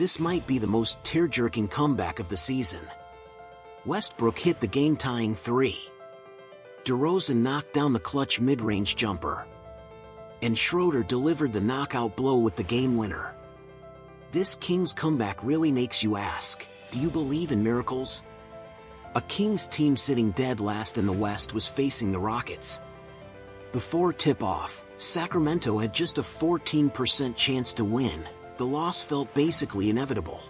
This might be the most tear-jerking comeback of the season. Westbrook hit the game-tying three. DeRozan knocked down the clutch mid-range jumper. And Schroeder delivered the knockout blow with the game winner. This Kings comeback really makes you ask, do you believe in miracles? A Kings team sitting dead last in the West was facing the Rockets. Before tip-off, Sacramento had just a 14% chance to win. The loss felt basically inevitable.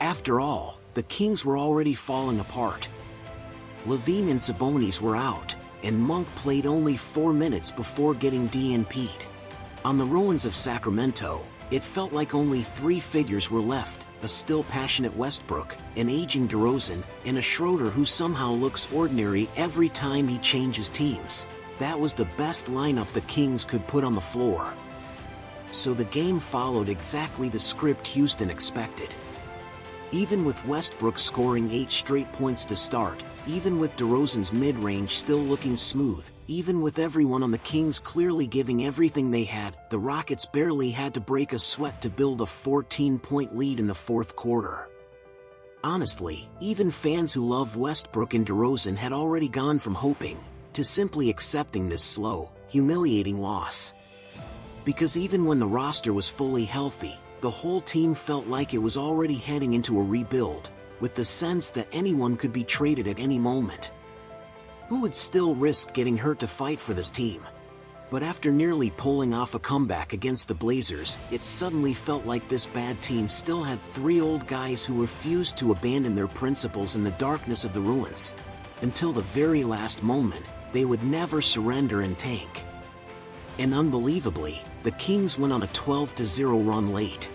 After all, the Kings were already falling apart. LaVine and Sabonis were out, and Monk played only 4 minutes before getting DNP'd. On the ruins of Sacramento, it felt like only 3 figures were left: a still passionate Westbrook, an aging DeRozan, and a Schroeder who somehow looks ordinary every time he changes teams. That was the best lineup the Kings could put on the floor. So the game followed exactly the script Houston expected. Even with Westbrook scoring 8 straight points to start, even with DeRozan's mid-range still looking smooth, even with everyone on the Kings clearly giving everything they had, the Rockets barely had to break a sweat to build a 14-point lead in the fourth quarter. Honestly, even fans who love Westbrook and DeRozan had already gone from hoping to simply accepting this slow, humiliating loss. Because even when the roster was fully healthy, the whole team felt like it was already heading into a rebuild, with the sense that anyone could be traded at any moment. Who would still risk getting hurt to fight for this team? But after nearly pulling off a comeback against the Blazers, it suddenly felt like this bad team still had 3 old guys who refused to abandon their principles in the darkness of the ruins. Until the very last moment, they would never surrender and tank. And unbelievably, the Kings went on a 12-0 run late.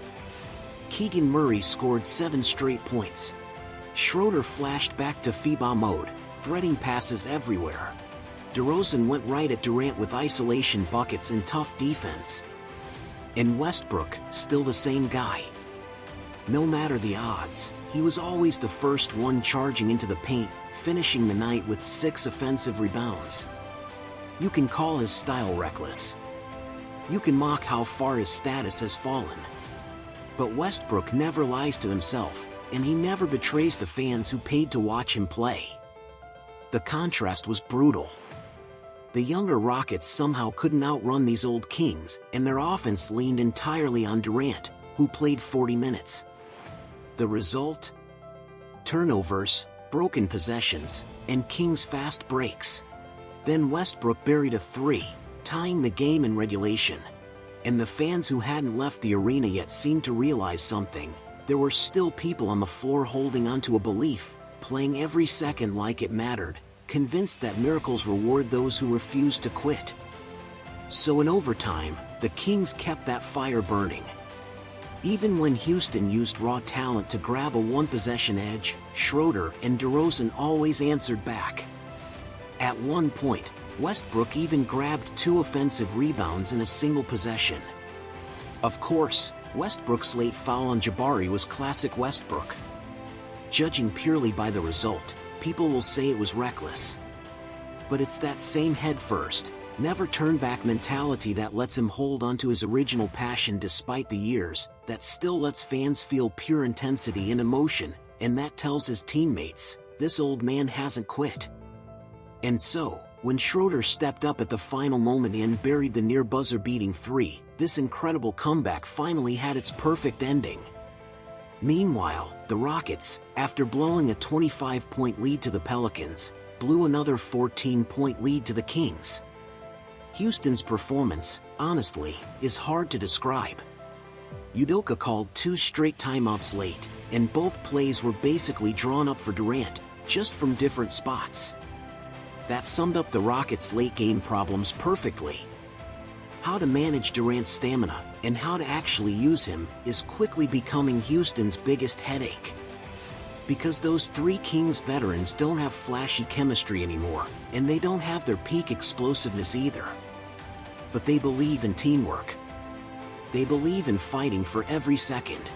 Keegan Murray scored 7 straight points. Schroeder flashed back to FIBA mode, threading passes everywhere. DeRozan went right at Durant with isolation buckets and tough defense. And Westbrook, still the same guy. No matter the odds, he was always the first one charging into the paint, finishing the night with 6 offensive rebounds. You can call his style reckless. You can mock how far his status has fallen. But Westbrook never lies to himself, and he never betrays the fans who paid to watch him play. The contrast was brutal. The younger Rockets somehow couldn't outrun these old Kings, and their offense leaned entirely on Durant, who played 40 minutes. The result? Turnovers, broken possessions, and Kings fast breaks. Then Westbrook buried a 3, tying the game in regulation. And the fans who hadn't left the arena yet seemed to realize something. There were still people on the floor holding onto a belief, playing every second like it mattered, convinced that miracles reward those who refuse to quit. So in overtime, the Kings kept that fire burning. Even when Houston used raw talent to grab a one-possession edge, Schroeder and DeRozan always answered back. At one point, Westbrook even grabbed 2 offensive rebounds in a single possession. Of course, Westbrook's late foul on Jabari was classic Westbrook. Judging purely by the result, people will say it was reckless. But it's that same head-first, never-turn-back mentality that lets him hold onto his original passion despite the years, that still lets fans feel pure intensity and emotion, and that tells his teammates, this old man hasn't quit. And so, when Schroeder stepped up at the final moment and buried the near buzzer-beating 3, this incredible comeback finally had its perfect ending. Meanwhile, the Rockets, after blowing a 25-point lead to the Pelicans, blew another 14-point lead to the Kings. Houston's performance, honestly, is hard to describe. Udoka called 2 straight timeouts late, and both plays were basically drawn up for Durant, just from different spots. That summed up the Rockets' late-game problems perfectly. How to manage Durant's stamina, and how to actually use him, is quickly becoming Houston's biggest headache. Because those 3 Kings veterans don't have flashy chemistry anymore, and they don't have their peak explosiveness either. But they believe in teamwork. They believe in fighting for every second.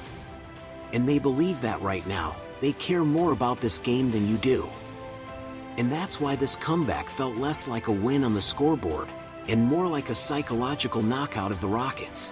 And they believe that right now, they care more about this game than you do. And that's why this comeback felt less like a win on the scoreboard, and more like a psychological knockout of the Rockets.